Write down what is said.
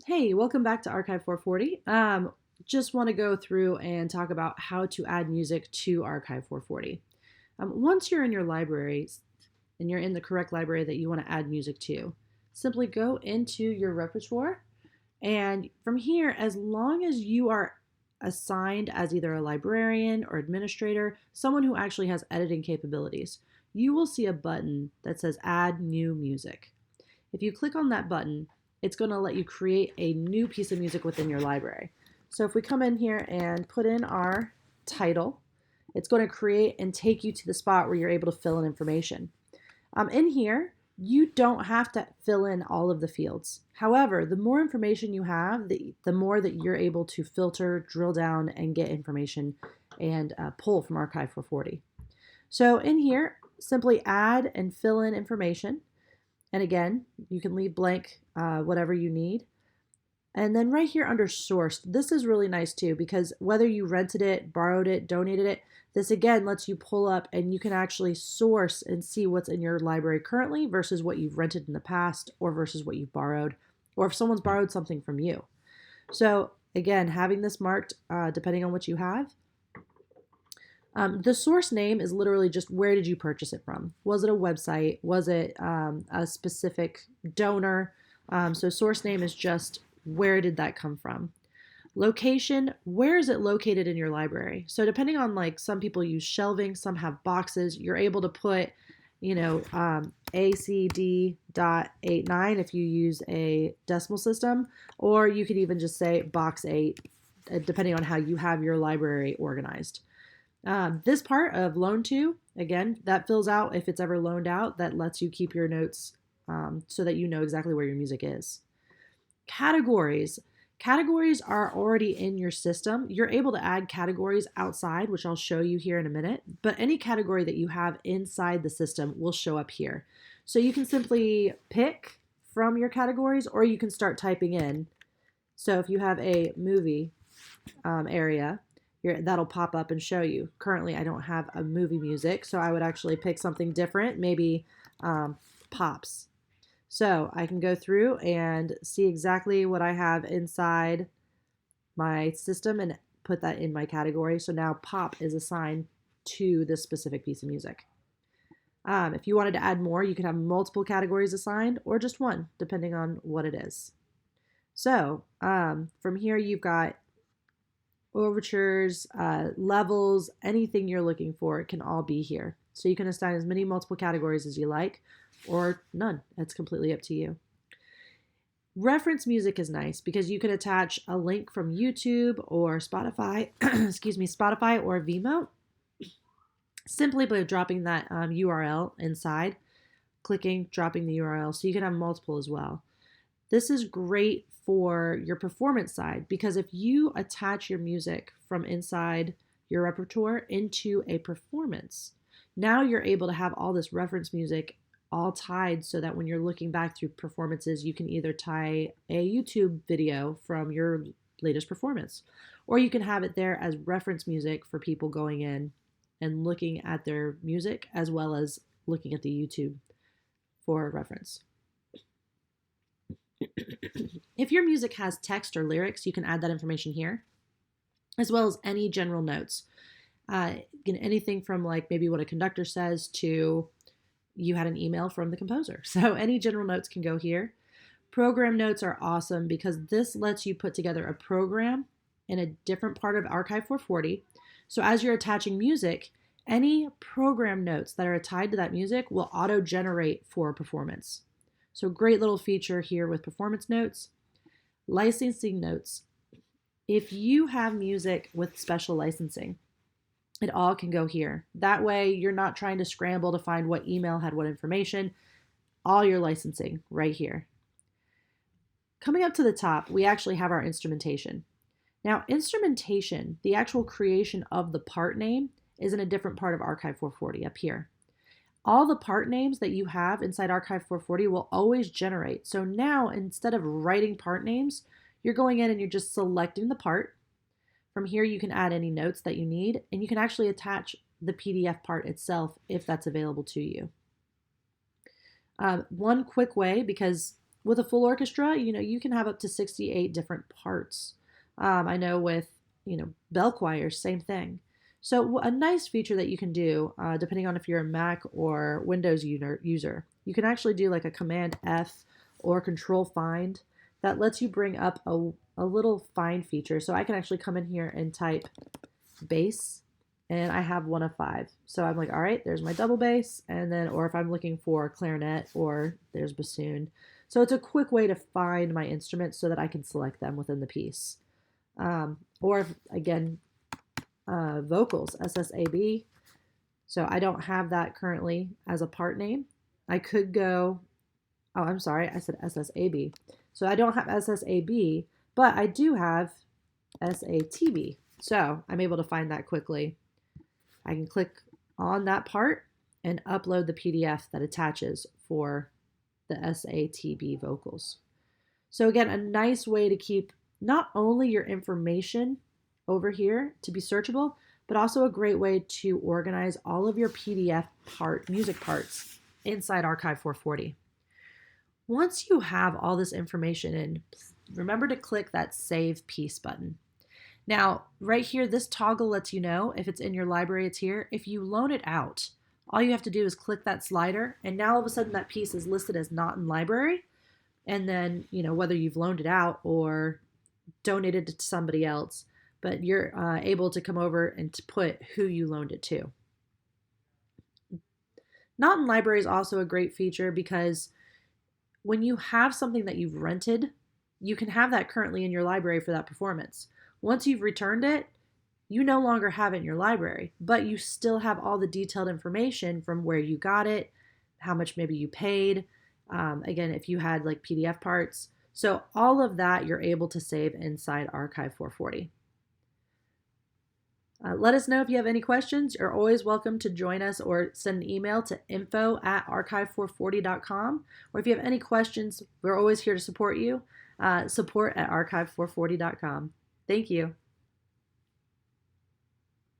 Hey, welcome back to Archive440. Just want to go through and talk about how to add music to Archive440. Once you're in your libraries and you're in the correct library that you want to add music to, simply go into your repertoire. And from here, as long as you are assigned as either a librarian or administrator, someone who actually has editing capabilities, you will see a button that says Add New Music. If you click on that button, it's going to let you create a new piece of music within your library. So if we come in here and put in our title, it's going to create and take you to the spot where you're able to fill in information. In here, you don't have to fill in all of the fields. However, the more information you have, the more that you're able to filter, drill down, and get information and pull from Archive440. So in here, simply add and fill in information. And again, you can leave blank whatever you need. And then right here under sourced, this is really nice too, because whether you rented it, borrowed it, donated it, this again lets you pull up and you can actually source and see what's in your library currently versus what you've rented in the past or versus what you've borrowed, or if someone's borrowed something from you. So again, having this marked depending on what you have. The source name is literally just where did you purchase it from? Was it a website? Was it a specific donor? So source name is just where did that come from? Location, where is it located in your library? So depending on, like, some people use shelving, some have boxes, you're able to put, ACD.89 if you use a decimal system, or you could even just say box 8, depending on how you have your library organized. This part of loan to, again, that fills out if it's ever loaned out. That lets you keep your notes so that you know exactly where your music is. Categories. Categories are already in your system. You're able to add categories outside, which I'll show you here in a minute, but any category that you have inside the system will show up here. So you can simply pick from your categories, or you can start typing in. So if you have a movie area, that'll pop up and show you. Currently, I don't have a movie music, so I would actually pick something different, maybe pops. So I can go through and see exactly what I have inside my system and put that in my category. So now pop is assigned to this specific piece of music. If you wanted to add more, you could have multiple categories assigned or just one, depending on what it is. So from here, you've got overtures, levels, anything you're looking for, it can all be here. So you can assign as many multiple categories as you like, or none. It's completely up to you. Reference music is nice because you can attach a link from YouTube or Spotify, Spotify or Vimeo, simply by dropping that URL inside, clicking, dropping the URL, so you can have multiple as well. This is great for your performance side because if you attach your music from inside your repertoire into a performance, now you're able to have all this reference music all tied so that when you're looking back through performances, you can either tie a YouTube video from your latest performance, or you can have it there as reference music for people going in and looking at their music as well as looking at the YouTube for reference. If your music has text or lyrics, you can add that information here, as well as any general notes. Anything from like maybe what a conductor says to you had an email from the composer. So any general notes can go here. Program notes are awesome because this lets you put together a program in a different part of Archive440. So as you're attaching music, any program notes that are tied to that music will auto-generate for a performance. So great little feature here with performance notes. Licensing notes. If you have music with special licensing, it all can go here. That way you're not trying to scramble to find what email had what information. All your licensing right here. Coming up to the top, we actually have our instrumentation. Now, instrumentation, the actual creation of the part name, is in a different part of Archive440 up here. All the part names that you have inside Archive440 will always generate. So now, instead of writing part names, you're going in and you're just selecting the part. From here, you can add any notes that you need, and you can actually attach the PDF part itself if that's available to you. One quick way, because with a full orchestra, you can have up to 68 different parts. I know with, bell choirs, same thing. So a nice feature that you can do, depending on if you're a Mac or Windows user, you can actually do like a Command F or Control Find that lets you bring up a little find feature. So I can actually come in here and type bass, and I have one of 5. So I'm like, all right, there's my double bass, and then, or if I'm looking for clarinet, or there's bassoon. So it's a quick way to find my instruments so that I can select them within the piece. Or if, again, vocals, SSAB. So I don't have that currently as a part name. I could go, oh, I'm sorry, I said SSAB. So I don't have SSAB, but I do have SATB. So I'm able to find that quickly. I can click on that part and upload the PDF that attaches for the SATB vocals. So again, a nice way to keep not only your information over here to be searchable, but also a great way to organize all of your PDF music parts inside Archive440. Once you have all this information in, remember to click that Save Piece button. Now, right here, this toggle lets you know if it's in your library, it's here. If you loan it out, all you have to do is click that slider, and now all of a sudden that piece is listed as not in library. And then, whether you've loaned it out or donated it to somebody else, but you're able to come over and to put who you loaned it to. Not in library is also a great feature because when you have something that you've rented, you can have that currently in your library for that performance. Once you've returned it, you no longer have it in your library, but you still have all the detailed information from where you got it, how much maybe you paid, again, if you had like PDF parts. So all of that you're able to save inside Archive440. Let us know if you have any questions. You're always welcome to join us or send an email to info@archive440.com. Or if you have any questions, we're always here to support you. Support at archive440.com. Thank you.